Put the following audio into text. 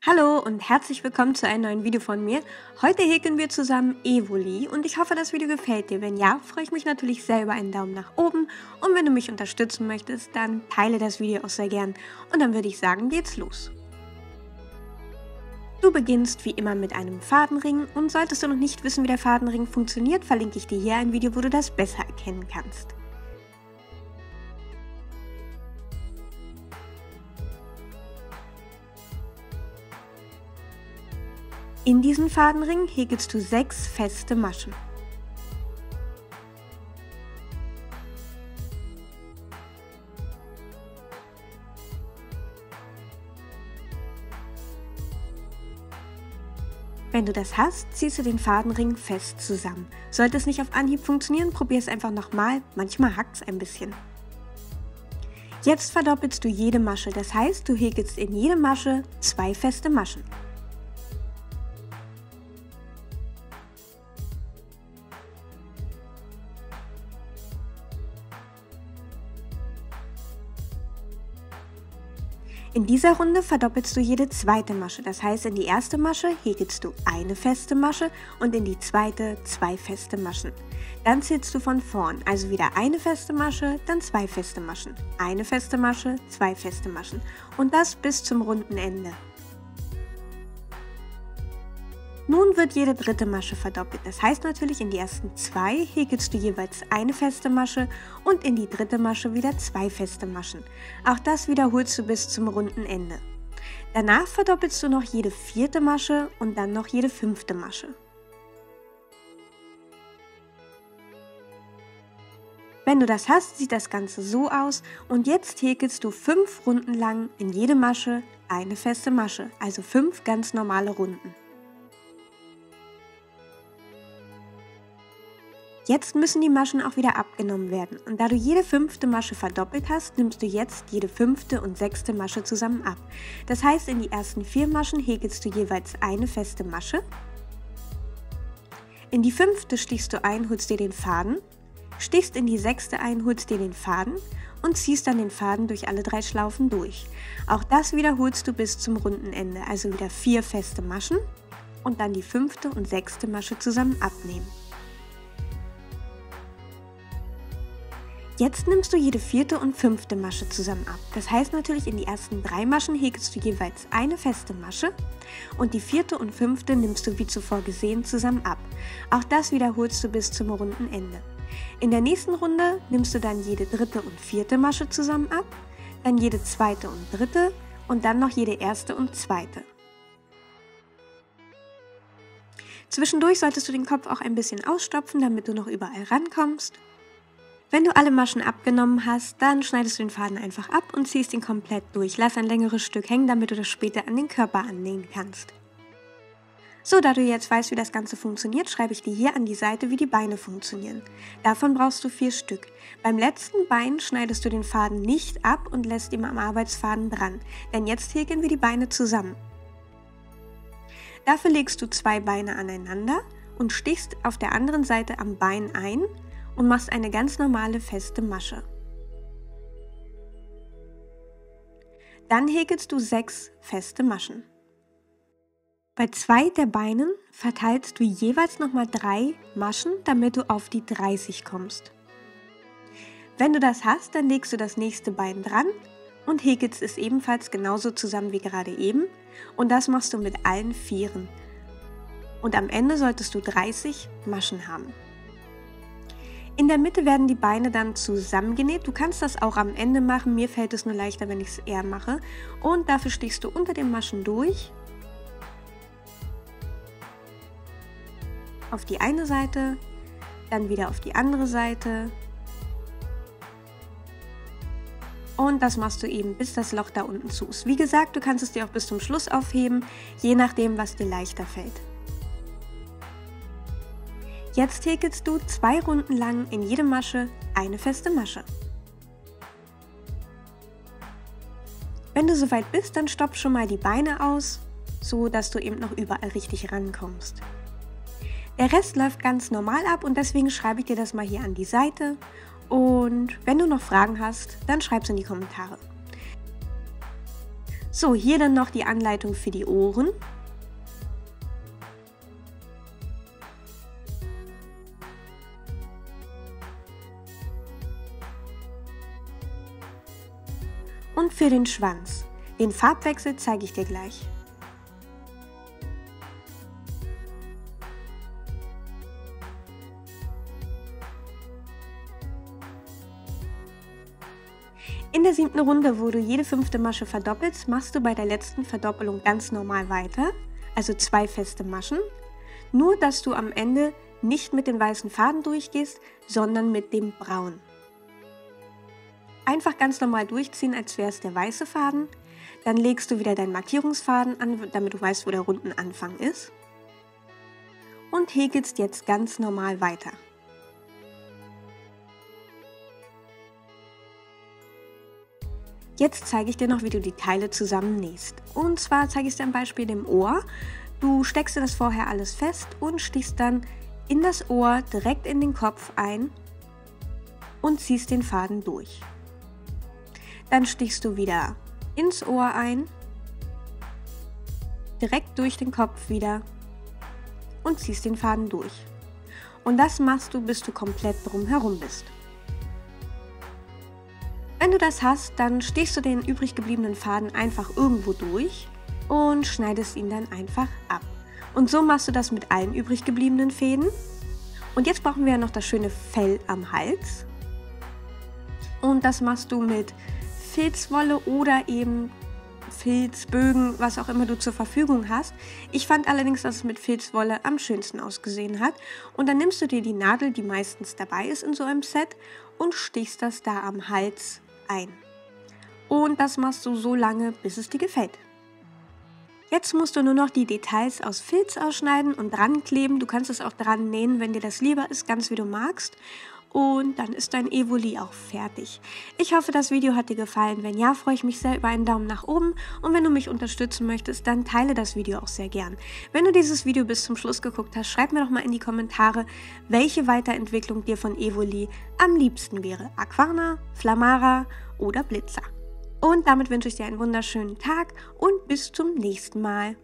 Hallo und herzlich willkommen zu einem neuen Video von mir. Heute häkeln wir zusammen Evoli und ich hoffe, das Video gefällt dir. Wenn ja, freue ich mich natürlich sehr über einen Daumen nach oben und wenn du mich unterstützen möchtest, dann teile das Video auch sehr gern und dann würde ich sagen, geht's los. Du beginnst wie immer mit einem Fadenring und solltest du noch nicht wissen, wie der Fadenring funktioniert, verlinke ich dir hier ein Video, wo du das besser erkennen kannst. In diesen Fadenring häkelst du 6 feste Maschen. Wenn du das hast, ziehst du den Fadenring fest zusammen. Sollte es nicht auf Anhieb funktionieren, probier es einfach nochmal, manchmal hackt es ein bisschen. Jetzt verdoppelst du jede Masche, das heißt, du häkelst in jede Masche 2 feste Maschen. In dieser Runde verdoppelst du jede zweite Masche, das heißt in die erste Masche häkelst du eine feste Masche und in die zweite 2 feste Maschen. Dann zählst du von vorn, also wieder eine feste Masche, dann 2 feste Maschen, eine feste Masche, 2 feste Maschen und das bis zum runden Ende. Nun wird jede dritte Masche verdoppelt, das heißt natürlich in die ersten 2 häkelst du jeweils eine feste Masche und in die dritte Masche wieder 2 feste Maschen. Auch das wiederholst du bis zum runden Ende. Danach verdoppelst du noch jede vierte Masche und dann noch jede fünfte Masche. Wenn du das hast, sieht das Ganze so aus und jetzt häkelst du 5 Runden lang in jede Masche eine feste Masche, also 5 ganz normale Runden. Jetzt müssen die Maschen auch wieder abgenommen werden und da du jede 5. Masche verdoppelt hast, nimmst du jetzt jede 5. und 6. Masche zusammen ab. Das heißt, in die ersten 4 Maschen häkelst du jeweils eine feste Masche. In die 5. stichst du ein, holst dir den Faden, stichst in die 6. ein, holst dir den Faden und ziehst dann den Faden durch alle 3 Schlaufen durch. Auch das wiederholst du bis zum runden Ende, also wieder 4 feste Maschen und dann die 5. und 6. Masche zusammen abnehmen. Jetzt nimmst du jede 4. und 5. Masche zusammen ab. Das heißt natürlich, in die ersten 3 Maschen häkelst du jeweils eine feste Masche und die 4. und 5. nimmst du wie zuvor gesehen zusammen ab. Auch das wiederholst du bis zum runden Ende. In der nächsten Runde nimmst du dann jede 3. und 4. Masche zusammen ab, dann jede 2. und 3. und dann noch jede 1. und 2. Zwischendurch solltest du den Kopf auch ein bisschen ausstopfen, damit du noch überall rankommst. Wenn du alle Maschen abgenommen hast, dann schneidest du den Faden einfach ab und ziehst ihn komplett durch. Lass ein längeres Stück hängen, damit du das später an den Körper annähen kannst. So, da du jetzt weißt, wie das Ganze funktioniert, schreibe ich dir hier an die Seite, wie die Beine funktionieren. Davon brauchst du 4 Stück. Beim letzten Bein schneidest du den Faden nicht ab und lässt ihn am Arbeitsfaden dran, denn jetzt häkeln wir die Beine zusammen. Dafür legst du 2 Beine aneinander und stichst auf der anderen Seite am Bein ein und machst eine ganz normale feste Masche. Dann häkelst du 6 feste Maschen. Bei 2 der Beinen verteilst du jeweils nochmal 3 Maschen, damit du auf die 30 kommst. Wenn du das hast, dann legst du das nächste Bein dran und häkelst es ebenfalls genauso zusammen wie gerade eben und das machst du mit allen 4. Und am Ende solltest du 30 Maschen haben. In der Mitte werden die Beine dann zusammengenäht. Du kannst das auch am Ende machen, mir fällt es nur leichter, wenn ich es eher mache. Und dafür stichst du unter den Maschen durch. Auf die eine Seite, dann wieder auf die andere Seite. Und das machst du eben, bis das Loch da unten zu ist. Wie gesagt, du kannst es dir auch bis zum Schluss aufheben, je nachdem, was dir leichter fällt. Jetzt häkelst du 2 Runden lang in jede Masche eine feste Masche. Wenn du soweit bist, dann stopp schon mal die Beine aus, so dass du eben noch überall richtig rankommst. Der Rest läuft ganz normal ab und deswegen schreibe ich dir das mal hier an die Seite. Und wenn du noch Fragen hast, dann schreib es in die Kommentare. So, hier dann noch die Anleitung für die Ohren. Und für den Schwanz. Den Farbwechsel zeige ich dir gleich. In der 7. Runde, wo du jede 5. Masche verdoppelst, machst du bei der letzten Verdoppelung ganz normal weiter, also 2 feste Maschen, nur dass du am Ende nicht mit dem weißen Faden durchgehst, sondern mit dem braunen. Einfach ganz normal durchziehen, als wäre es der weiße Faden, dann legst du wieder deinen Markierungsfaden an, damit du weißt, wo der Rundenanfang ist und häkelst jetzt ganz normal weiter. Jetzt zeige ich dir noch, wie du die Teile zusammennähst. Und zwar zeige ich dir am Beispiel dem Ohr. Du steckst dir das vorher alles fest und stichst dann in das Ohr direkt in den Kopf ein und ziehst den Faden durch. Dann stichst du wieder ins Ohr ein, direkt durch den Kopf wieder und ziehst den Faden durch. Und das machst du, bis du komplett drumherum bist. Wenn du das hast, dann stichst du den übrig gebliebenen Faden einfach irgendwo durch und schneidest ihn dann einfach ab. Und so machst du das mit allen übrig gebliebenen Fäden. Und jetzt brauchen wir ja noch das schöne Fell am Hals. Und das machst du mit Filzwolle oder eben Filzbögen, was auch immer du zur Verfügung hast. Ich fand allerdings, dass es mit Filzwolle am schönsten ausgesehen hat. Und dann nimmst du dir die Nadel, die meistens dabei ist in so einem Set, und stichst das da am Hals ein. Und das machst du so lange, bis es dir gefällt. Jetzt musst du nur noch die Details aus Filz ausschneiden und dran kleben. Du kannst es auch dran nähen, wenn dir das lieber ist, ganz wie du magst. Und dann ist dein Evoli auch fertig. Ich hoffe, das Video hat dir gefallen. Wenn ja, freue ich mich sehr über einen Daumen nach oben. Und wenn du mich unterstützen möchtest, dann teile das Video auch sehr gern. Wenn du dieses Video bis zum Schluss geguckt hast, schreib mir doch mal in die Kommentare, welche Weiterentwicklung dir von Evoli am liebsten wäre. Aquana, Flamara oder Blitzer. Und damit wünsche ich dir einen wunderschönen Tag und bis zum nächsten Mal.